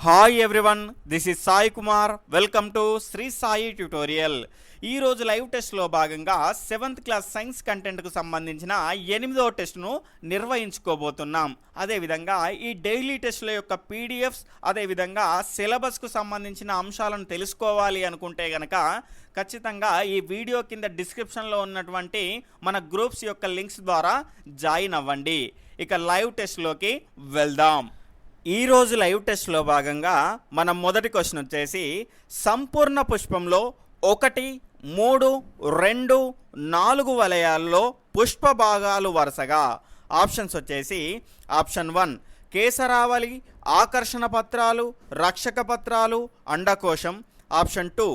Hi everyone, this is Sai Kumar. Welcome to Shri Sai tutorial. ఈరోజు live టెస్ట్లో భాగంగా 7th క్లాస్ సైన్స్ కంటెంట్కు సంబంధించిన 8వ టెస్ట్ను నిర్వహించుకోబోతున్నాం. అదేవిధంగా ఈ డైలీ టెస్ట్ల యొక్క పీడిఎఫ్స్, అదేవిధంగా సిలబస్కు సంబంధించిన అంశాలను తెలుసుకోవాలి అనుకుంటే కనుక ఖచ్చితంగా ఈ వీడియో కింద డిస్క్రిప్షన్లో ఉన్నటువంటి మన గ్రూప్స్ యొక్క లింక్స్ ద్వారా జాయిన్ అవ్వండి. ఇక లైవ్ టెస్ట్లోకి వెళ్దాం. ఈరోజు లైవ్ టెస్ట్లో భాగంగా మనం మొదటి క్వశ్చన్ వచ్చేసి సంపూర్ణ పుష్పంలో 1, 3, 2, 4 వలయాల్లో పుష్ప భాగాలు వరుసగా. ఆప్షన్స్ వచ్చేసి ఆప్షన్ 1 కేసరావళి, ఆకర్షణ పత్రాలు, రక్షక పత్రాలు, అండకోశం. ఆప్షన్ 2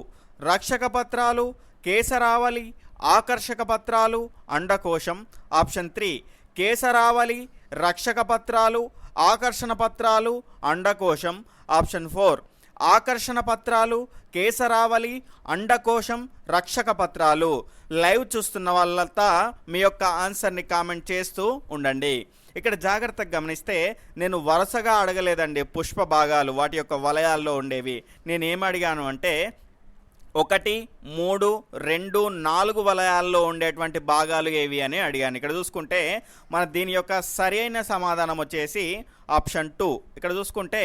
రక్షక పత్రాలు, కేసరావళి, ఆకర్షక పత్రాలు, అండకోశం. ఆప్షన్ 3 కేసరావళి, రక్షక పత్రాలు, ఆకర్షణ పత్రాలు, అండకోశం. ఆప్షన్ 4 ఆకర్షణ పత్రాలు, కేసరావళి, అండకోశం, రక్షక పత్రాలు. లైవ్ చూస్తున్న వాళ్ళంతా మీ యొక్క ఆన్సర్ని కామెంట్ చేస్తూ ఉండండి. ఇక్కడ జాగ్రత్తగా గమనిస్తే నేను వరుసగా అడగలేదండి పుష్ప భాగాలు, వాటి యొక్క వలయాల్లో ఉండేవి. నేను ఏం అడిగాను అంటే 1, 3, 2, 4 వలయాల్లో ఉండేటువంటి భాగాలు ఏవి అని అడిగాను. ఇక్కడ చూసుకుంటే మన దీని యొక్క సరైన సమాధానం వచ్చేసి ఆప్షన్ 2. ఇక్కడ చూసుకుంటే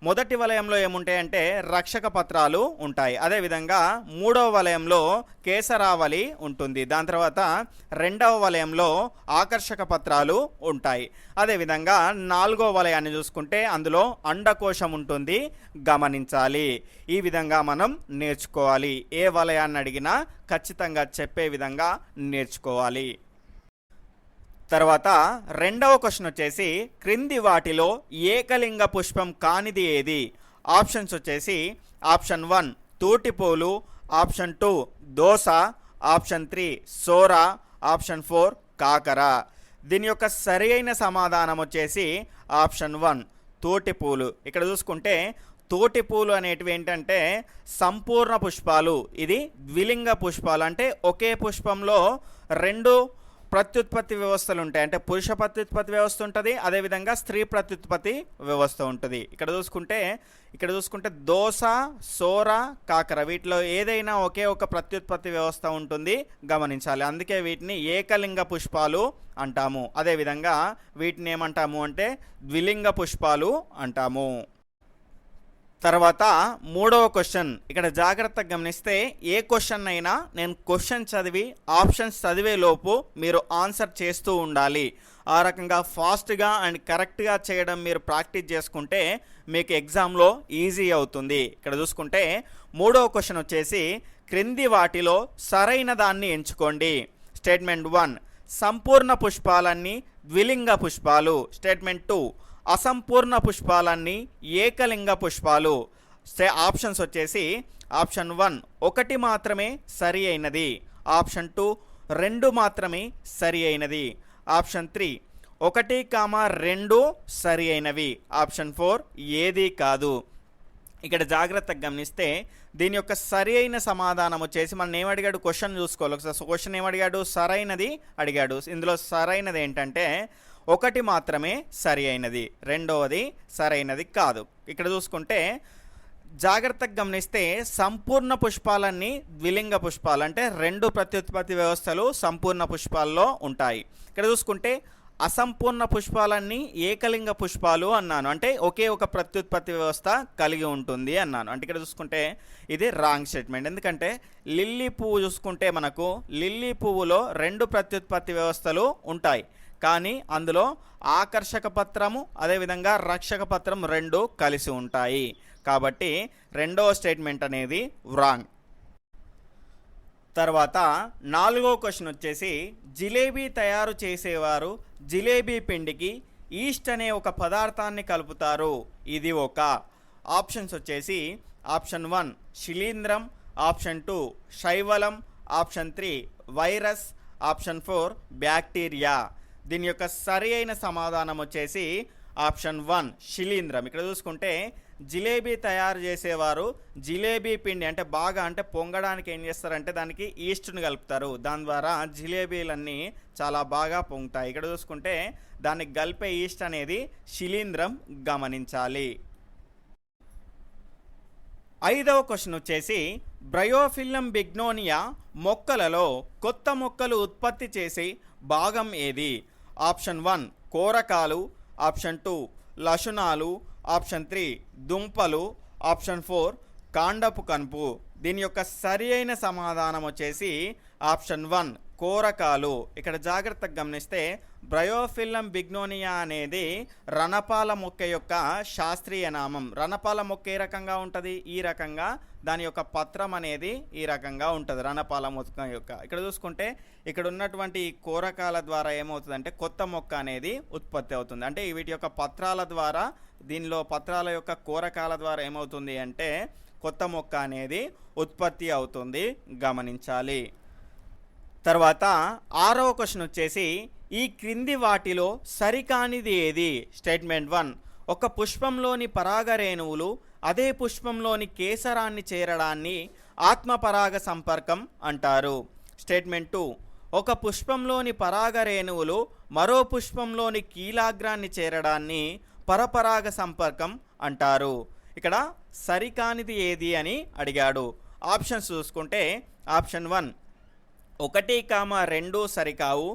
మొదటి వలయంలో ఏముంటాయంటే రక్షక పత్రాలు ఉంటాయి. అదేవిధంగా 3వ వలయంలో కేసరావళి ఉంటుంది. దాని తర్వాత 2వ వలయంలో ఆకర్షక పత్రాలు ఉంటాయి. అదేవిధంగా 4వ వలయాన్ని చూసుకుంటే అందులో అండకోశం ఉంటుంది, గమనించాలి. ఈ విధంగా మనం నేర్చుకోవాలి. ఏ వలయాన్ని అడిగినా ఖచ్చితంగా చెప్పే విధంగా నేర్చుకోవాలి. తర్వాత రెండవ క్వశ్చన్ వచ్చేసి క్రింది వాటిలో ఏకలింగ పుష్పం కానిది ఏది? ఆప్షన్స్ వచ్చేసి ఆప్షన్ 1 తూటిపూలు, ఆప్షన్ 2 దోస, ఆప్షన్ 3 సోర, ఆప్షన్ 4 కాకర. దీని యొక్క సరి అయిన సమాధానం వచ్చేసి ఆప్షన్ 1 తూటిపూలు. ఇక్కడ చూసుకుంటే తోటిపూలు అనేటివి ఏంటంటే సంపూర్ణ పుష్పాలు. ఇది ద్విలింగ పుష్పాలు, అంటే ఒకే పుష్పంలో 2 ప్రత్యుత్పత్తి వ్యవస్థలు ఉంటాయి. అంటే పురుష ప్రత్యుత్పత్తి వ్యవస్థ ఉంటుంది, అదేవిధంగా స్త్రీ ప్రత్యుత్పత్తి వ్యవస్థ ఉంటుంది. ఇక్కడ చూసుకుంటే దోస, సోర, కాకర వీటిలో ఏదైనా ఒకే ఒక ప్రత్యుత్పత్తి వ్యవస్థ ఉంటుంది, గమనించాలి. అందుకే వీటిని ఏకలింగ పుష్పాలు అంటాము. అదేవిధంగా వీటిని ఏమంటాము అంటే ద్విలింగ పుష్పాలు అంటాము. తర్వాత మూడవ క్వశ్చన్. ఇక్కడ జాగ్రత్తగా గమనిస్తే ఏ క్వశ్చన్ అయినా నేను క్వశ్చన్ చదివి ఆప్షన్స్ చదివే లోపు మీరు ఆన్సర్ చేస్తూ ఉండాలి. ఆ రకంగా ఫాస్ట్గా అండ్ కరెక్ట్గా చేయడం మీరు ప్రాక్టీస్ చేసుకుంటే మీకు ఎగ్జామ్లో ఈజీ అవుతుంది. ఇక్కడ చూసుకుంటే మూడవ క్వశ్చన్ వచ్చేసి క్రింది వాటిలో సరైన దాన్ని ఎంచుకోండి. స్టేట్మెంట్ 1 సంపూర్ణ పుష్పాలన్నీ ద్విలింగ పుష్పాలు. స్టేట్మెంట్ 2 అసంపూర్ణ పుష్పాలన్నీ ఏకలింగ పుష్పాలు. ఆప్షన్స్ వచ్చేసి ఆప్షన్ 1 1 మాత్రమే సరి అయినది, ఆప్షన్ 2 2 మాత్రమే సరి అయినది, ఆప్షన్ 3 1, 2 సరి అయినవి, ఆప్షన్ 4 ఏది కాదు. ఇక్కడ జాగ్రత్తగా గమనిస్తే దీని యొక్క సరి అయిన సమాధానం వచ్చేసి మనం ఏమడిగాడు, క్వశ్చన్ చూసుకోవాలి ఒకసారి. క్వశ్చన్ ఏమడిగాడు, సరైనది అడిగాడు. ఇందులో సరైనది ఏంటంటే 1 మాత్రమే సరి అయినది, రెండవది సరైనది కాదు. ఇక్కడ చూసుకుంటే జాగ్రత్తగా గమనిస్తే సంపూర్ణ పుష్పాలన్నీ ద్విలింగ పుష్పాలు, అంటే 2 ప్రత్యుత్పత్తి వ్యవస్థలు సంపూర్ణ పుష్పాల్లో ఉంటాయి. ఇక్కడ చూసుకుంటే అసంపూర్ణ పుష్పాలన్నీ ఏకలింగ పుష్పాలు అన్నాను, అంటే ఒకే ఒక ప్రత్యుత్పత్తి వ్యవస్థ కలిగి ఉంటుంది అన్నాను. అంటే ఇక్కడ చూసుకుంటే ఇది రాంగ్ స్టేట్మెంట్. ఎందుకంటే లిల్లీ పువ్వు చూసుకుంటే మనకు లిల్లీ పువ్వులో 2 ప్రత్యుత్పత్తి వ్యవస్థలు ఉంటాయి, కానీ అందులో ఆకర్షక పత్రము అదేవిధంగా రక్షక పత్రం 2 కలిసి ఉంటాయి. కాబట్టి రెండవ స్టేట్మెంట్ అనేది రాంగ్. తర్వాత 4వ క్వశ్చన్ వచ్చేసి జిలేబీ తయారు చేసేవారు జిలేబీ పిండికి ఈస్ట్ అనే ఒక పదార్థాన్ని కలుపుతారు. ఇది ఒక. ఆప్షన్స్ వచ్చేసి ఆప్షన్ 1 శిలీంధ్రం, ఆప్షన్ 2 శైవలం, ఆప్షన్ 3 వైరస్, ఆప్షన్ 4 బ్యాక్టీరియా. దీని యొక్క సరి అయిన సమాధానం వచ్చేసి ఆప్షన్ 1 శిలీంధ్రం. ఇక్కడ చూసుకుంటే జిలేబీ తయారు చేసేవారు జిలేబీ పిండి అంటే బాగా అంటే పొంగడానికి ఏం చేస్తారంటే దానికి ఈస్ట్ని కలుపుతారు. దాని ద్వారా జిలేబీలన్నీ చాలా బాగా పొంగుతాయి. ఇక్కడ చూసుకుంటే దానికి కలిపే ఈస్ట్ అనేది శిలీంధ్రం, గమనించాలి. ఐదవ క్వశ్చన్ వచ్చేసి బ్రయోఫిల్లం బిగ్నోనియా మొక్కలలో కొత్త మొక్కలు ఉత్పత్తి చేసే భాగం ఏది? ఆప్షన్ 1 కోరకాలు, ఆప్షన్ 2 లశునాలు, ఆప్షన్ 3 దుంపలు, ఆప్షన్ 4 కాండపు కనుపు. దీని యొక్క సరి అయిన సమాధానం వచ్చేసి ఆప్షన్ 1 కోరకాలు. ఇక్కడ జాగ్రత్తగా గమనిస్తే బ్రయోఫిల్లం బిగ్నోనియా అనేది రణపాల మొక్క యొక్క శాస్త్రీయ నామం. రణపాల మొక్క ఏ రకంగా ఉంటుంది? ఈ రకంగా దాని యొక్క పత్రం అనేది ఈ రకంగా ఉంటుంది రణపాల మొక్క యొక్క. ఇక్కడ చూసుకుంటే ఇక్కడ ఉన్నటువంటి ఈ కోరకాల ద్వారా ఏమవుతుందంటే కొత్త మొక్క అనేది ఉత్పత్తి అవుతుంది. అంటే వీటి యొక్క పత్రాల ద్వారా, దీనిలో పత్రాల యొక్క కోరకాల ద్వారా ఏమవుతుంది అంటే కొత్త మొక్క అనేది ఉత్పత్తి అవుతుంది, గమనించాలి. తర్వాత ఆరవ క్వశ్చన్ వచ్చేసి ఈ క్రింది వాటిలో సరికానిది ఏది? స్టేట్మెంట్ 1 ఒక పుష్పంలోని పరాగరేణువులు అదే పుష్పంలోని కేసరాన్ని చేరడాన్ని ఆత్మపరాగ సంపర్కం అంటారు. స్టేట్మెంట్ 2 ఒక పుష్పంలోని పరాగరేణువులు మరో పుష్పంలోని కీలాగ్రాన్ని చేరడాన్ని పరపరాగ సంపర్కం అంటారు. ఇక్కడ సరికానిది ఏది అని అడిగాడు. ఆప్షన్స్ చూసుకుంటే ఆప్షన్ 1 1, 2 సరికావు,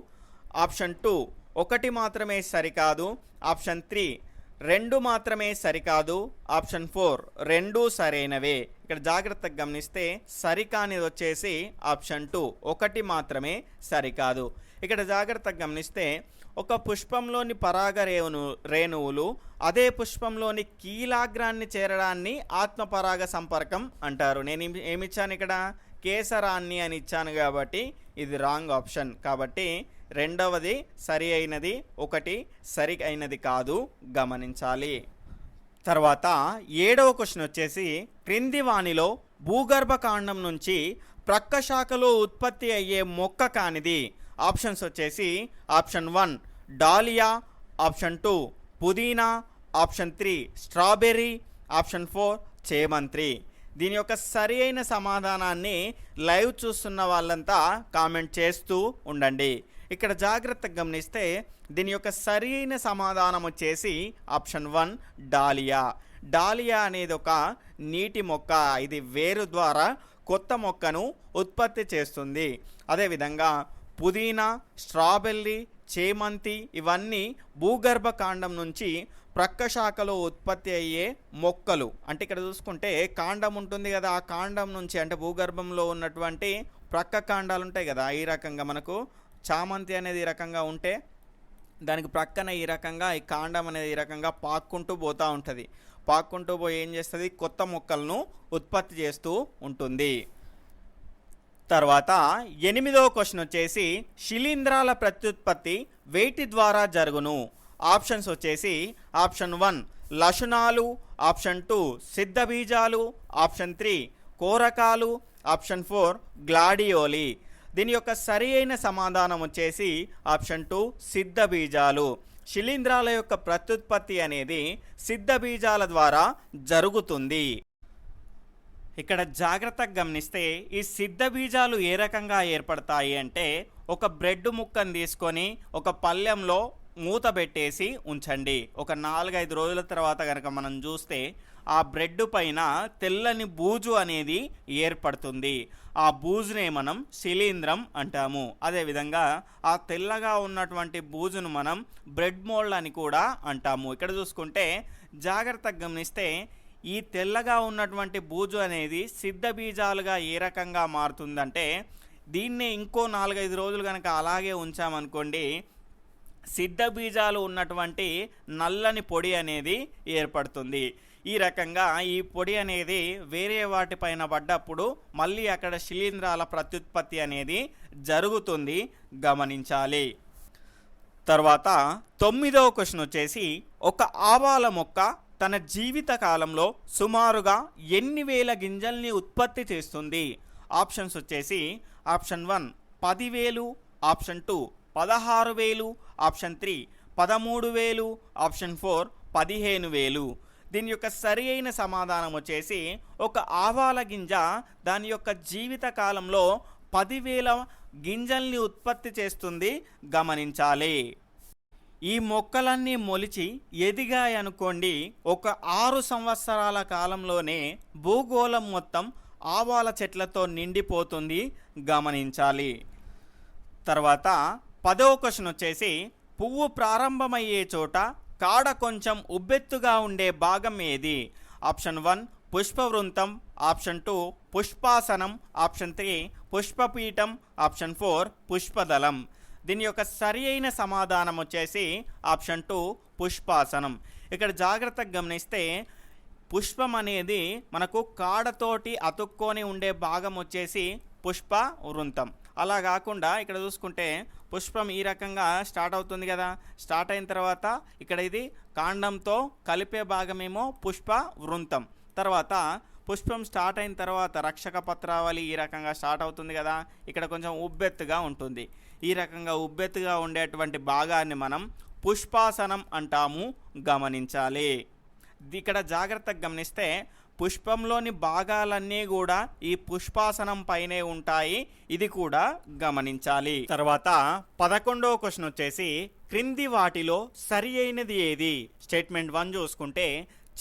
ఆప్షన్ 2 1 మాత్రమే సరికాదు, ఆప్షన్ 3 2 మాత్రమే సరికాదు, ఆప్షన్ 4 2 సరైనవే. ఇక్కడ జాగ్రత్తగా గమనిస్తే సరికానిది వచ్చేసి ఆప్షన్ 2 1 మాత్రమే సరికాదు. ఇక్కడ జాగ్రత్తగా గమనిస్తే ఒక పుష్పంలోని రేణువులు అదే పుష్పంలోని కీలాగ్రాన్ని చేరడాన్ని ఆత్మపరాగ సంపర్కం అంటారు. నేను ఏమిచ్చాను ఇక్కడ? కేసరాన్ని అని ఇచ్చాను కాబట్టి ఇది రాంగ్ ఆప్షన్. కాబట్టి రెండవది సరి అయినది, 1 సరి అయినది కాదు, గమనించాలి. తర్వాత 7వ క్వశ్చన్ వచ్చేసి క్రింది వానిలో భూగర్భ కాండం నుంచి ప్రక్క శాఖలో ఉత్పత్తి అయ్యే మొక్క కానిది. ఆప్షన్స్ వచ్చేసి ఆప్షన్ 1 డాలియా, ఆప్షన్ 2 పుదీనా, ఆప్షన్ 3 స్ట్రాబెర్రీ, ఆప్షన్ 4 చేమంతి. దీని యొక్క సరి అయిన సమాధానాన్ని లైవ్ చూస్తున్న వాళ్ళంతా కామెంట్ చేస్తూ ఉండండి. ఇక్కడ జాగ్రత్తగా గమనిస్తే దీని యొక్క సరి అయిన సమాధానం వచ్చేసి ఆప్షన్ 1 డాలియా. డాలియా అనేది ఒక నీటి మొక్క. ఇది వేరు ద్వారా కొత్త మొక్కను ఉత్పత్తి చేస్తుంది. అదేవిధంగా పుదీనా, స్ట్రాబెర్రీ, చేమంతి ఇవన్నీ భూగర్భ కాండం నుంచి ప్రక్క శాఖలో ఉత్పత్తి అయ్యే మొక్కలు. అంటే ఇక్కడ చూసుకుంటే కాండం ఉంటుంది కదా, ఆ కాండం నుంచి అంటే భూగర్భంలో ఉన్నటువంటి ప్రక్క కాండాలు ఉంటాయి కదా, ఈ రకంగా మనకు చామంతి అనేది ఈ రకంగా ఉంటే దానికి ప్రక్కన ఈ రకంగా ఈ కాండం అనేది ఈ రకంగా పాక్కుంటూ పోతూ ఉంటుంది. పాక్కుంటూ పోయి ఏం చేస్తుంది? కొత్త మొక్కలను ఉత్పత్తి చేస్తూ ఉంటుంది. తర్వాత 8వ క్వశ్చన్ వచ్చేసి శిలీంధ్రాల ప్రత్యుత్పత్తి వేటి ద్వారా జరుగును? ఆప్షన్స్ వచ్చేసి ఆప్షన్ 1 లశునాలు, ఆప్షన్ 2 సిద్ధ బీజాలు, ఆప్షన్ 3 కోరకాలు, ఆప్షన్ 4 గ్లాడియోలి. దీని యొక్క సరి అయిన సమాధానం వచ్చేసి ఆప్షన్ 2 సిద్ధ బీజాలు. శిలీంధ్రాల యొక్క ప్రత్యుత్పత్తి అనేది సిద్ధ బీజాల ద్వారా జరుగుతుంది. ఇక్కడ జాగ్రత్తగా గమనిస్తే ఈ సిద్ధ బీజాలు ఏ రకంగా ఏర్పడతాయి అంటే ఒక బ్రెడ్ ముక్కను తీసుకొని ఒక పళ్ళెంలో మూత పెట్టేసి ఉంచండి. ఒక 4-5 రోజుల తర్వాత కనుక మనం చూస్తే ఆ బ్రెడ్ పైన తెల్లని బూజు అనేది ఏర్పడుతుంది. ఆ బూజునే మనం శిలీంధ్రం అంటాము. అదేవిధంగా ఆ తెల్లగా ఉన్నటువంటి బూజును మనం బ్రెడ్ మోల్డ్ అని కూడా అంటాము. ఇక్కడ చూసుకుంటే జాగ్రత్తగా గమనిస్తే ఈ తెల్లగా ఉన్నటువంటి బూజు అనేది సిద్ధ బీజాలుగా ఏ రకంగా మారుతుందంటే దీన్నే ఇంకో 4-5 రోజులు కనుక అలాగే ఉంచామనుకోండి, సిద్ధ బీజాలు ఉన్నటువంటి నల్లని పొడి అనేది ఏర్పడుతుంది. ఈ రకంగా ఈ పొడి అనేది వేరే వాటిపైన పడ్డప్పుడు మళ్ళీ అక్కడ శిలీంధ్రాల ప్రత్యుత్పత్తి అనేది జరుగుతుంది, గమనించాలి. తర్వాత 9వ క్వశ్చన్ వచ్చేసి ఒక ఆవాల మొక్క తన జీవిత కాలంలో సుమారుగా ఎన్ని వేల గింజల్ని ఉత్పత్తి చేస్తుంది? ఆప్షన్స్ వచ్చేసి ఆప్షన్ 1 10,000, ఆప్షన్ 2 16,000, ఆప్షన్ 3 13,000, ఆప్షన్ 4 15,000. దీని యొక్క సరి అయిన సమాధానం వచ్చేసి ఒక ఆవాల గింజ దాని యొక్క జీవిత కాలంలో 10,000 గింజల్ని ఉత్పత్తి చేస్తుంది, గమనించాలి. ఈ మొక్కలన్నీ మొలిచి ఎదిగాయనుకోండి, ఒక 6 సంవత్సరాల కాలంలోనే భూగోళం మొత్తం ఆవాల చెట్లతో నిండిపోతుంది, గమనించాలి. తర్వాత 10వ క్వశ్చన్ వచ్చేసి, పువ్వు ప్రారంభమయ్యే చోట కాడ కొంచెం ఉబ్బెత్తుగా ఉండే భాగం ఏది? ఆప్షన్ 1 పుష్పవృంతం, ఆప్షన్ 2 పుష్పాసనం, ఆప్షన్ 3 పుష్పపీఠం, ఆప్షన్ 4 పుష్పదళం. దీని యొక్క సరి అయిన సమాధానం వచ్చేసి ఆప్షన్ 2 పుష్పాసనం. ఇక్కడ జాగ్రత్తగా గమనిస్తే పుష్పం అనేది మనకు కాడతోటి అతుక్కొని ఉండే భాగం వచ్చేసి పుష్ప వృంతం. అలా కాకుండా ఇక్కడ చూసుకుంటే పుష్పం ఈ రకంగా స్టార్ట్ అవుతుంది కదా, స్టార్ట్ అయిన తర్వాత ఇక్కడ ఇది కాండంతో కలిపే భాగమేమో పుష్ప వృంతం. తర్వాత పుష్పం స్టార్ట్ అయిన తర్వాత రక్షక పత్రావళి ఈ రకంగా స్టార్ట్ అవుతుంది కదా, ఇక్కడ కొంచెం ఉబ్బెత్తుగా ఉంటుంది. ఈ రకంగా ఉబ్బెత్తుగా ఉండేటువంటి భాగాన్ని మనం పుష్పాసనం అంటాము, గమనించాలి. ఇక్కడ జాగ్రత్తగా గమనిస్తే పుష్పంలోని భాగాలన్నీ కూడా ఈ పుష్పాసనం పైనే ఉంటాయి, ఇది కూడా గమనించాలి. తర్వాత 11వ క్వశ్చన్ వచ్చేసి, క్రింది వాటిలో సరి అయినది ఏది? స్టేట్మెంట్ 1 చూసుకుంటే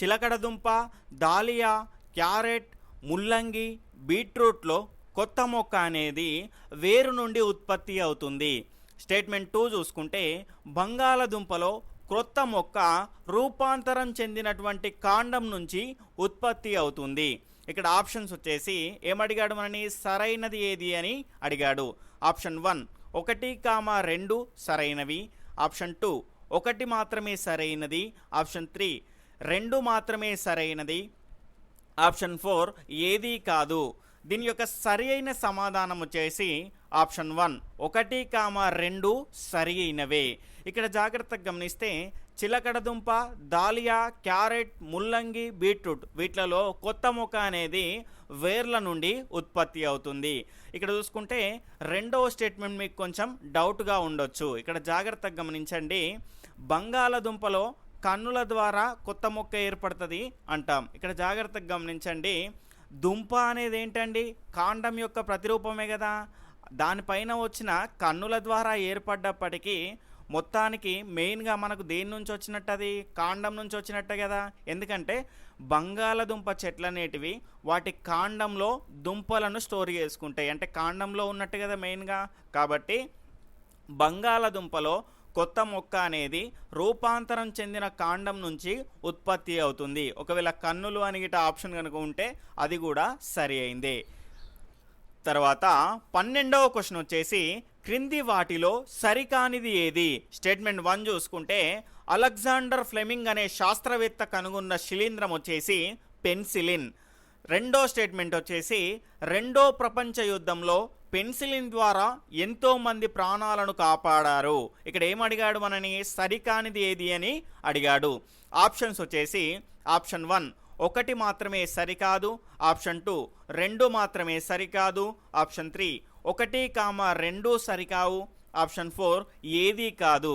చిలకడదుంప, దాలియా, క్యారెట్, ముల్లంగి, బీట్రూట్లో కొత్త మొక్క అనేది వేరు నుండి ఉత్పత్తి అవుతుంది. స్టేట్మెంట్ 2 చూసుకుంటే బంగాళదుంపలో క్రొత్త మొక్క రూపాంతరం చెందినటువంటి కాండం నుంచి ఉత్పత్తి అవుతుంది. ఇక్కడ ఆప్షన్స్ వచ్చేసి ఏమడిగాడు మనని, సరైనది ఏది అని అడిగాడు. ఆప్షన్ 1 1, 2 సరైనవి, ఆప్షన్ 2 1 మాత్రమే సరైనది, ఆప్షన్ 3 2 మాత్రమే సరైనది, ఆప్షన్ 4 ఏదీ కాదు. దీని యొక్క సరి అయిన సమాధానం వచ్చేసి ఆప్షన్ 1 1, 2 సరి అయినవే. ఇక్కడ జాగ్రత్తగా గమనిస్తే చిలకడదుంప, దాలియా, క్యారెట్, ముల్లంగి, బీట్రూట్ వీటిలలో కొత్త మొక్క అనేది వేర్ల నుండి ఉత్పత్తి అవుతుంది. ఇక్కడ చూసుకుంటే రెండవ స్టేట్మెంట్ మీకు కొంచెం డౌట్గా ఉండొచ్చు. ఇక్కడ జాగ్రత్తగా గమనించండి, బంగాళదుంపలో కన్నుల ద్వారా కొత్త మొక్క ఏర్పడుతుంది అంటాం. ఇక్కడ జాగ్రత్తగా గమనించండి, దుంప అనేది ఏంటండి, కాండం యొక్క ప్రతిరూపమే కదా, దానిపైన వచ్చిన కన్నుల ద్వారా ఏర్పడ్డప్పటికీ మొత్తానికి మెయిన్గా మనకు దేని నుంచి వచ్చినట్టు, అది కాండం నుంచి వచ్చినట్టే కదా. ఎందుకంటే బంగాళదుంప చెట్లు అనేటివి వాటి కాండంలో దుంపలను స్టోర్ చేసుకుంటాయి, అంటే కాండంలో ఉన్నట్టు కదా మెయిన్గా. కాబట్టి బంగాళదుంపలో కొత్త మొక్క అనేది రూపాంతరం చెందిన కాండం నుంచి ఉత్పత్తి అవుతుంది. ఒకవేళ కన్నులు అని గిట్ట ఆప్షన్ కనుక ఉంటే అది కూడా సరి అయింది. తర్వాత 12వ క్వశ్చన్ వచ్చేసి, క్రింది వాటిలో సరికానిది ఏది? స్టేట్మెంట్ 1 చూసుకుంటే అలెగ్జాండర్ ఫ్లెమింగ్ అనే శాస్త్రవేత్త కనుగొన్న శిలీంధ్రం వచ్చేసి పెన్సిలిన్. రెండో స్టేట్మెంట్ వచ్చేసి, రెండో ప్రపంచ యుద్ధంలో పెన్సిలిన్ ద్వారా ఎంతోమంది ప్రాణాలను కాపాడారు. ఇక్కడ ఏమడిగాడు మనని, సరికానిది ఏది అని అడిగాడు. ఆప్షన్స్ వచ్చేసి ఆప్షన్ 1 1 మాత్రమే సరికాదు, ఆప్షన్ 2 2 మాత్రమే సరికాదు, ఆప్షన్ 3 1, 2 సరికావు, ఆప్షన్ 4 ఏదీ కాదు.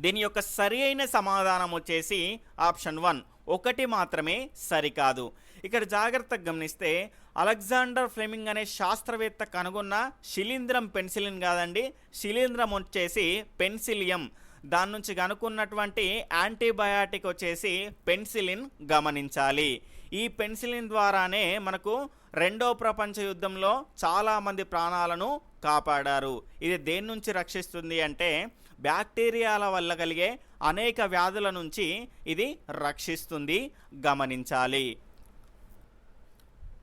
దీని యొక్క సరి అయిన సమాధానం వచ్చేసి ఆప్షన్ 1 1 మాత్రమే సరికాదు. ఇక్కడ జాగ్రత్తగా గమనిస్తే అలెగ్జాండర్ ఫ్లెమింగ్ అనే శాస్త్రవేత్త కనుగొన్న శిలీంధ్రం పెన్సిలిన్ కాదండి, శిలీంధ్రం వచ్చేసి పెన్సిలియం. దాని నుంచి కనుక్కున్నటువంటి యాంటీబయాటిక్ వచ్చేసి పెన్సిలిన్, గమనించాలి. ఈ పెన్సిలిన్ ద్వారానే మనకు రెండో ప్రపంచ యుద్ధంలో చాలామంది ప్రాణాలను కాపాడారు. ఇది దేని నుంచి రక్షిస్తుంది అంటే బ్యాక్టీరియాల వల్ల కలిగే అనేక వ్యాధుల నుంచి ఇది రక్షిస్తుంది, గమనించాలి.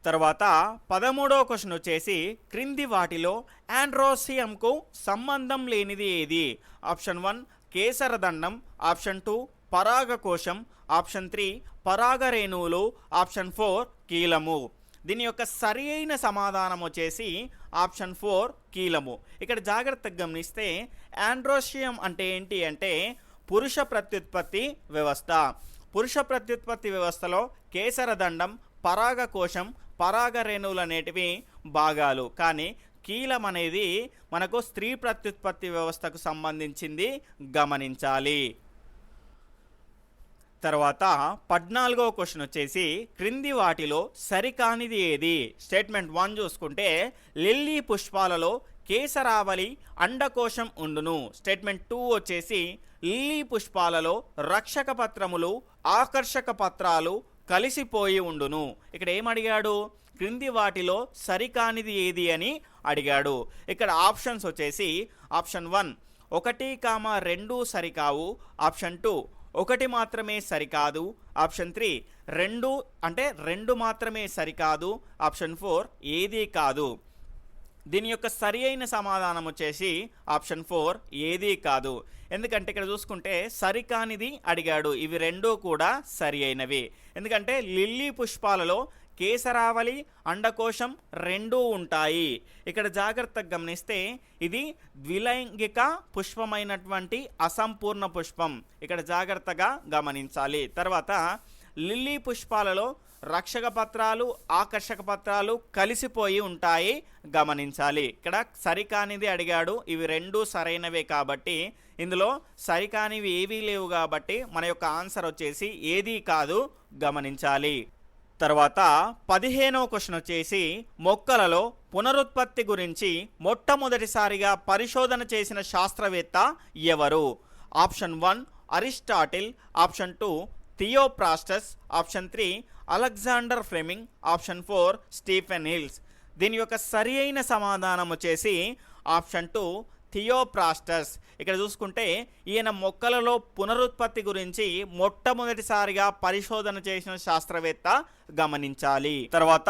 తర్వాత 13వ క్వశ్చన్ వచ్చేసి, క్రింది వాటిలో ఆండ్రోసియంకు సంబంధం లేనిది ఏది? ఆప్షన్ 1 కేసరదండం, ఆప్షన్ 2 పరాగకోశం, ఆప్షన్ 3 పరాగరేణువులు, ఆప్షన్ 4 కీలము. దీని యొక్క సరి అయిన సమాధానం వచ్చేసి ఆప్షన్ 4 కీలము. ఇక్కడ జాగ్రత్తగా గమనిస్తే ఆండ్రోసియం అంటే ఏంటి అంటే పురుష ప్రత్యుత్పత్తి వ్యవస్థ. పురుష ప్రత్యుత్పత్తి వ్యవస్థలో కేసరదండం, పరాగకోశం, పరాగరేణువులు అనేటివి భాగాలు, కానీ కీలం అనేది మనకు స్త్రీ ప్రత్యుత్పత్తి వ్యవస్థకు సంబంధించింది, గమనించాలి. తర్వాత 14వ క్వశ్చన్ వచ్చేసి, క్రింది వాటిలో సరికానిది ఏది? స్టేట్మెంట్ 1 చూసుకుంటే లిల్లీ పుష్పాలలో కేసరావళి అండకోశం ఉండును. స్టేట్మెంట్ 2 వచ్చేసి లిల్లీ పుష్పాలలో రక్షక పత్రములు ఆకర్షక పత్రాలు కలిసిపోయి ఉండును. ఇక్కడ ఏమడిగాడు? క్రింది వాటిలో సరికానిది ఏది అని అడిగాడు. ఇక్కడ ఆప్షన్స్ వచ్చేసి ఆప్షన్ 1 1, 2 సరికావు, ఆప్షన్ 2 1 మాత్రమే సరికాదు, ఆప్షన్ 3 2 మాత్రమే సరికాదు, ఆప్షన్ 4 ఏదీ కాదు. దీని యొక్క సరి అయిన సమాధానం వచ్చేసి ఆప్షన్ 4 ఏదీ కాదు. ఎందుకంటే ఇక్కడ చూసుకుంటే సరికానిది అడిగాడు, ఇవి రెండూ కూడా సరి అయినవి. ఎందుకంటే లిల్లీ పుష్పాలలో కేసరావళి అండకోశం రెండూ ఉంటాయి. ఇక్కడ జాగ్రత్తగా గమనిస్తే ఇది ద్విలైంగిక పుష్పమైనటువంటి అసంపూర్ణ పుష్పం, ఇక్కడ జాగ్రత్తగా గమనించాలి. తర్వాత లిల్లీ పుష్పాలలో రక్షక పత్రాలు ఆకర్షక పత్రాలు కలిసిపోయి ఉంటాయి, గమనించాలి. ఇక్కడ సరికానిది అడిగాడు, ఇవి రెండూ సరైనవే కాబట్టి ఇందులో సరికానివి ఏవీ లేవు కాబట్టి మన యొక్క ఆన్సర్ వచ్చేసి ఏదీ కాదు, గమనించాలి. తర్వాత 15వ క్వశ్చన్ వచ్చేసి మొక్కలలో పునరుత్పత్తి గురించి మొట్టమొదటిసారిగా పరిశోధన చేసిన శాస్త్రవేత్త ఎవరు? Option 1 Aristotle, option 2 Theophrastus, option 3 Alexander Fleming, option 4 Stephen Hills. దీని యొక్క సరి అయిన సమాధానం వచ్చేసి ఆప్షన్ 2 థియోప్రాస్టస్. ఇక్కడ చూసుకుంటే ఈయన మొక్కలలో పునరుత్పత్తి గురించి మొట్టమొదటిసారిగా పరిశోధన చేసిన శాస్త్రవేత్త, గమనించాలి. తర్వాత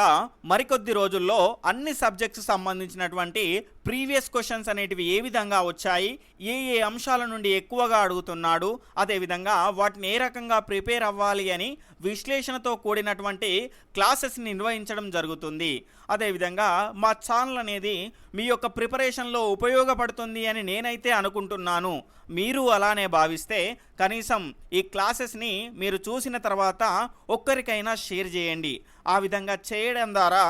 మరికొద్ది రోజుల్లో అన్ని సబ్జెక్ట్స్ సంబంధించినటువంటి ప్రీవియస్ క్వశ్చన్స్ అనేటివి ఏ విధంగా వచ్చాయి, ఏ అంశాల నుండి ఎక్కువగా అడుగుతున్నాడు, అదేవిధంగా వాటిని ఏ రకంగా ప్రిపేర్ అవ్వాలి అని విశ్లేషణతో కూడినటువంటి క్లాసెస్ నిర్వహించడం జరుగుతుంది. అదేవిధంగా మా ఛానల్ అనేది మీ యొక్క ప్రిపరేషన్లో ఉపయోగపడుతుంది అని నేనైతే అనుకుంటున్నాను. మీరు అలానే భావిస్తే కనీసం ఈ క్లాసెస్ని మీరు చూసిన తర్వాత ఒక్కరికైనా షేర్ చేయండి. ఆ విధంగా చేయడం ద్వారా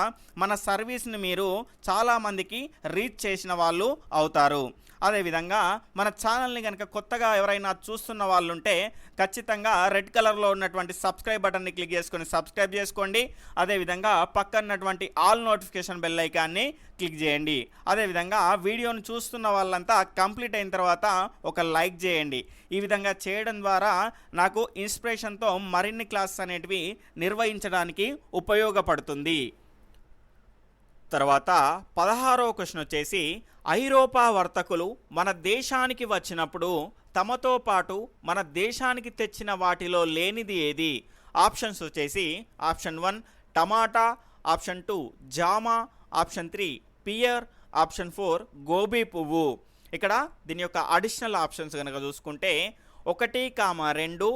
మన సర్వీస్ని మీరు చాలామందికి రీచ్ చేసిన వాళ్ళు అవుతారు. అదేవిధంగా మన ఛానల్ని కనుక కొత్తగా ఎవరైనా చూస్తున్న వాళ్ళు ఉంటే ఖచ్చితంగా రెడ్ కలర్లో ఉన్నటువంటి సబ్స్క్రైబ్ బటన్ని క్లిక్ చేసుకొని సబ్స్క్రైబ్ చేసుకోండి. అదేవిధంగా పక్కన్నటువంటి ఆల్ నోటిఫికేషన్ బెల్ ఐకాన్ని క్లిక్ చేయండి. అదేవిధంగా వీడియోను చూస్తున్న వాళ్ళంతా కంప్లీట్ అయిన తర్వాత ఒక లైక్ చేయండి. ఈ విధంగా చేయడం ద్వారా నాకు ఇన్స్పిరేషన్తో మరిన్ని క్లాసెస్ అనేటివి నిర్వహించడానికి ఉపయోగపడుతుంది. తర్వాత 16వ క్వశ్చన్ వచ్చేసి ఐరోపా వర్తకులు మన దేశానికి వచ్చినప్పుడు తమతో పాటు మన దేశానికి తెచ్చిన వాటిలో లేనిది ఏది? ఆప్షన్స్ వచ్చేసి ఆప్షన్ 1 టమాటా, ఆప్షన్ 2 జామ, ఆప్షన్ 3 పియర్, ఆప్షన్ 4 గోబీ పువ్వు. ఇక్కడ దీని యొక్క అడిషనల్ ఆప్షన్స్ కనుక చూసుకుంటే 1, 2,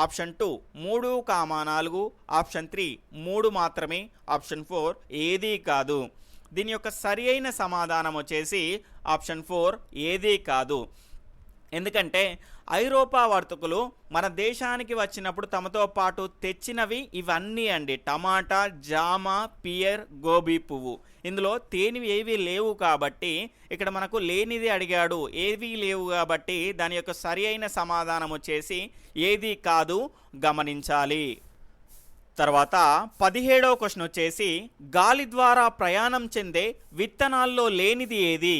ఆప్షన్ 2 3, 4, ఆప్షన్ 3 3 మాత్రమే, ఆప్షన్ 4 ఏదీ కాదు. దీని యొక్క సరి అయిన సమాధానం వచ్చేసి ఆప్షన్ 4 ఏదీ కాదు. ఎందుకంటే ఐరోపా వర్తకులు మన దేశానికి వచ్చినప్పుడు తమతో పాటు తెచ్చినవి ఇవన్నీ అండి, టమాటా, జామ, పియర్, గోబీ పువ్వు. ఇందులో తేనివి ఏవి లేవు కాబట్టి ఇక్కడ మనకు లేనిది అడిగాడు, ఏవి లేవు కాబట్టి దాని యొక్క సరి అయిన సమాధానం వచ్చేసి ఏదీ కాదు, గమనించాలి. తర్వాత 17వ క్వశ్చన్ వచ్చేసి గాలి ద్వారా ప్రయాణం చెందే విత్తనాల్లో లేనిది ఏది?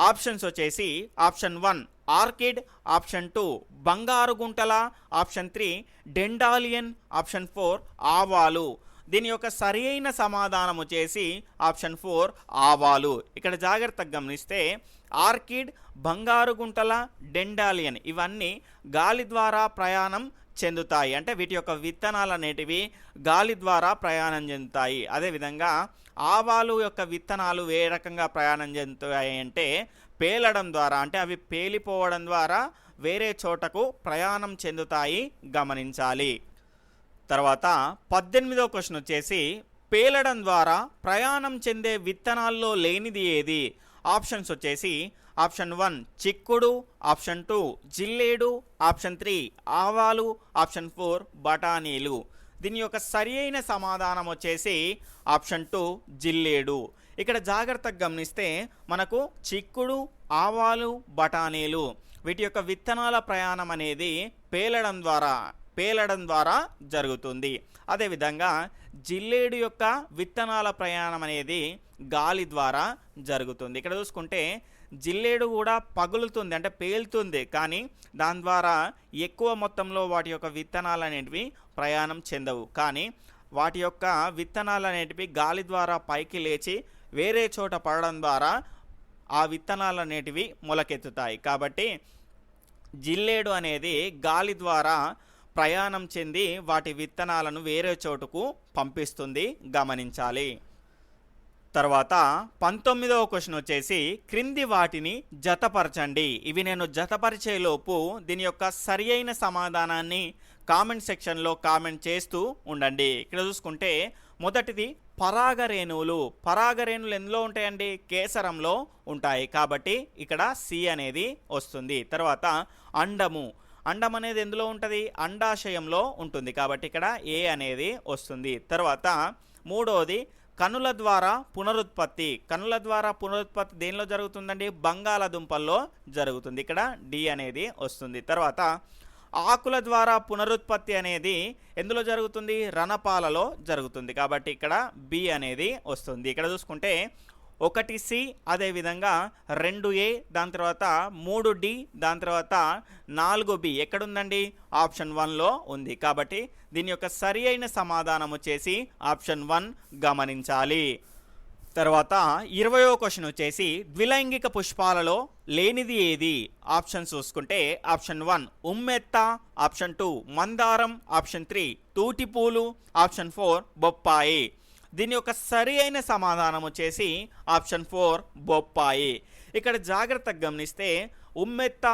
ఆప్షన్స్ వచ్చేసి ఆప్షన్ 1 ఆర్కిడ్, ఆప్షన్ 2 బంగారు గుంటల, ఆప్షన్ 3 డెండాలియన్, ఆప్షన్ 4 ఆవాలు. దీని యొక్క సరి అయిన సమాధానం వచ్చేసి ఆప్షన్ 4 ఆవాలు. ఇక్కడ జాగ్రత్తగా గమనిస్తే ఆర్కిడ్, బంగారు గుంటల, డెండాలియన్ ఇవన్నీ గాలి ద్వారా ప్రయాణం చెందుతాయి. అంటే వీటి యొక్క విత్తనాలు అనేటివి గాలి ద్వారా ప్రయాణం చెందుతాయి. అదేవిధంగా ఆవాలు యొక్క విత్తనాలు ఏ రకంగా ప్రయాణం చెందుతాయి అంటే పేలడం ద్వారా, అంటే అవి పేలిపోవడం ద్వారా వేరే చోటకు ప్రయాణం చెందుతాయి, గమనించాలి. తర్వాత 18వ క్వశ్చన్ వచ్చేసి పేలడం ద్వారా ప్రయాణం చెందే విత్తనాల్లో లేనిది ఏది? ఆప్షన్స్ వచ్చేసి ఆప్షన్ 1 చిక్కుడు, ఆప్షన్ 2 జిల్లేడు, ఆప్షన్ 3 ఆవాలు, ఆప్షన్ 4 బఠానీలు. దీని యొక్క సరి అయిన సమాధానం వచ్చేసి ఆప్షన్ 2 జిల్లేడు. ఇక్కడ జాగ్రత్తగా గమనిస్తే మనకు చిక్కుడు, ఆవాలు, బఠానీలు వీటి యొక్క విత్తనాల ప్రయాణం అనేది పేలడం ద్వారా జరుగుతుంది. అదేవిధంగా జిల్లేడు యొక్క విత్తనాల ప్రయాణం అనేది గాలి ద్వారా జరుగుతుంది. ఇక్కడ చూసుకుంటే జిల్లేడు కూడా పగులుతుంది, అంటే పేలుతుంది, కానీ దాని ద్వారా ఎక్కువ మొత్తంలో వాటి యొక్క విత్తనాలు అనేటివి ప్రయాణం చెందవు. కానీ వాటి యొక్క విత్తనాలు అనేటివి గాలి ద్వారా పైకి లేచి వేరే చోట పడడం ద్వారా ఆ విత్తనాలు అనేటివి మొలకెత్తుతాయి. కాబట్టి జిల్లేడు అనేది గాలి ద్వారా ప్రయాణం చెంది వాటి విత్తనాలను వేరే చోటుకు పంపిస్తుంది, గమనించాలి. తర్వాత 19వ క్వశ్చన్ వచ్చేసి క్రింది వాటిని జతపరచండి. ఇవి నేను జతపరిచేలోపు దీని యొక్క సరి అయిన సమాధానాన్ని కామెంట్ సెక్షన్లో కామెంట్ చేస్తూ ఉండండి. ఇక్కడ చూసుకుంటే మొదటిది పరాగరేణువులు. పరాగరేణువులు ఎందులో ఉంటాయండి? కేసరంలో ఉంటాయి, కాబట్టి ఇక్కడ సి అనేది వస్తుంది. తర్వాత అండము. అండం అనేది ఎందులో ఉంటుంది? అండాశయంలో ఉంటుంది, కాబట్టి ఇక్కడ ఏ అనేది వస్తుంది. తర్వాత మూడవది కనుల ద్వారా పునరుత్పత్తి. కనుల ద్వారా పునరుత్పత్తి దేనిలో జరుగుతుందండి? బంగాళదుంపల్లో జరుగుతుంది, ఇక్కడ డి అనేది వస్తుంది. తర్వాత ఆకుల ద్వారా పునరుత్పత్తి అనేది ఎందులో జరుగుతుంది? రణపాలలో జరుగుతుంది, కాబట్టి ఇక్కడ బి అనేది వస్తుంది. ఇక్కడ చూసుకుంటే 1C, అదేవిధంగా 2A, దాని తర్వాత 3D, దాని తర్వాత 4B ఎక్కడుందండి? ఆప్షన్ 1లో ఉంది, కాబట్టి దీని యొక్క సరి అయిన సమాధానం వచ్చేసి ఆప్షన్ 1 గమనించాలి. తర్వాత 20వ క్వశ్చన్ వచ్చేసి ద్విలైంగిక పుష్పాలలో లేనిది ఏది? ఆప్షన్ చూసుకుంటే ఆప్షన్ 1 ఉమ్మెత్త, ఆప్షన్ 2 మందారం, ఆప్షన్ 3 తూటిపూలు, ఆప్షన్ 4 బొప్పాయి. దీని యొక్క సరి అయిన సమాధానం వచ్చేసి ఆప్షన్ 4 బొప్పాయి. ఇక్కడ జాగ్రత్తగా గమనిస్తే ఉమ్మెత్త,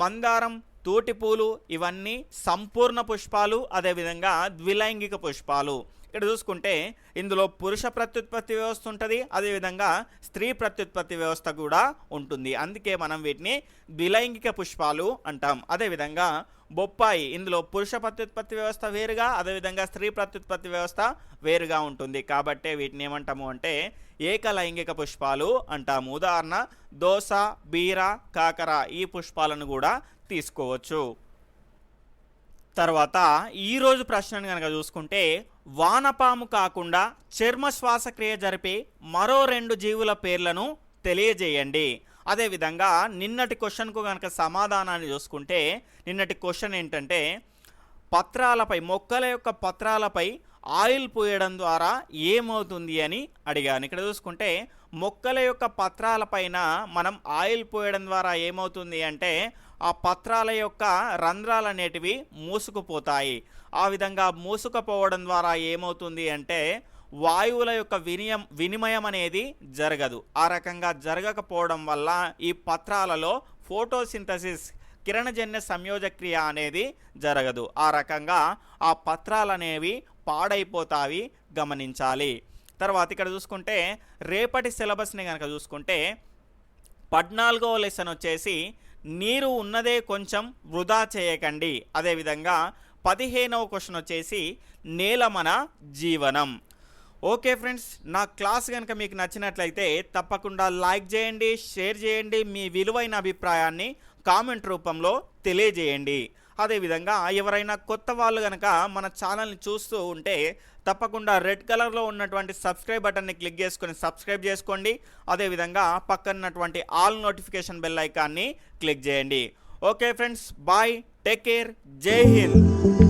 మందారం, తూటిపూలు ఇవన్నీ సంపూర్ణ పుష్పాలు, అదేవిధంగా ద్విలైంగిక పుష్పాలు. ఇక్కడ చూసుకుంటే ఇందులో పురుష ప్రత్యుత్పత్తి వ్యవస్థ ఉంటుంది, అదేవిధంగా స్త్రీ ప్రత్యుత్పత్తి వ్యవస్థ కూడా ఉంటుంది, అందుకే మనం వీటిని ద్విలైంగిక పుష్పాలు అంటాం. అదేవిధంగా బొప్పాయి, ఇందులో పురుష ప్రత్యుత్పత్తి వ్యవస్థ వేరుగా, అదేవిధంగా స్త్రీ ప్రత్యుత్పత్తి వ్యవస్థ వేరుగా ఉంటుంది, కాబట్టి వీటిని ఏమంటాము అంటే ఏకలైంగిక పుష్పాలు అంటాము. ఉదాహరణ దోస, బీర, కాకర ఈ పుష్పాలను కూడా తీసుకోవచ్చు. తర్వాత ఈరోజు ప్రశ్నను కనుక చూసుకుంటే వానపాము కాకుండా చర్మ శ్వాసక్రియ జరిపే మరో 2 జీవుల పేర్లను తెలియజేయండి. అదేవిధంగా నిన్నటి క్వశ్చన్కు కనుక సమాధానాన్ని చూసుకుంటే నిన్నటి క్వశ్చన్ ఏంటంటే పత్రాలపై, మొక్కల యొక్క పత్రాలపై ఆయిల్ పోయడం ద్వారా ఏమవుతుంది అని అడిగాను. ఇక్కడ చూసుకుంటే మొక్కల యొక్క పత్రాలపైన మనం ఆయిల్ పోయడం ద్వారా ఏమవుతుంది అంటే ఆ పత్రాల యొక్క రంధ్రాలు అనేటివి మూసుకుపోతాయి. ఆ విధంగా మూసుకుపోవడం ద్వారా ఏమవుతుంది అంటే వాయువుల యొక్క వినిమయం అనేది జరగదు. ఆ రకంగా జరగకపోవడం వల్ల ఈ పత్రాలలో ఫోటోసింథసిస్, కిరణజన్య సంయోజక్రియ అనేది జరగదు. ఆ రకంగా ఆ పత్రాలు అనేవి పాడైపోతాయి, గమనించాలి. తర్వాత ఇక్కడ చూసుకుంటే రేపటి సిలబస్ని కనుక చూసుకుంటే 14వ లెసన్ వచ్చేసి నీరు ఉన్నదే కొంచెం వృధా చేయకండి. అదేవిధంగా 15వ క్వశ్చన్ వచ్చేసి నేల మన జీవనం. ఓకే ఫ్రెండ్స్, నా క్లాస్ కనుక మీకు నచ్చినట్లయితే తప్పకుండా లైక్ చేయండి, షేర్ చేయండి, మీ విలువైన అభిప్రాయాన్ని కామెంట్ రూపంలో తెలియజేయండి. అదేవిధంగా ఎవరైనా కొత్త వాళ్ళు కనుక మన ఛానల్ని చూస్తూ ఉంటే తప్పకుండా రెడ్ కలర్లో ఉన్నటువంటి సబ్స్క్రైబ్ బటన్ని క్లిక్ చేసుకొని సబ్స్క్రైబ్ చేసుకోండి. అదేవిధంగా పక్కనటువంటి ఆల్ నోటిఫికేషన్ బెల్ ఐకాన్ని క్లిక్ చేయండి. Okay friends, bye, take care, Jai Hind.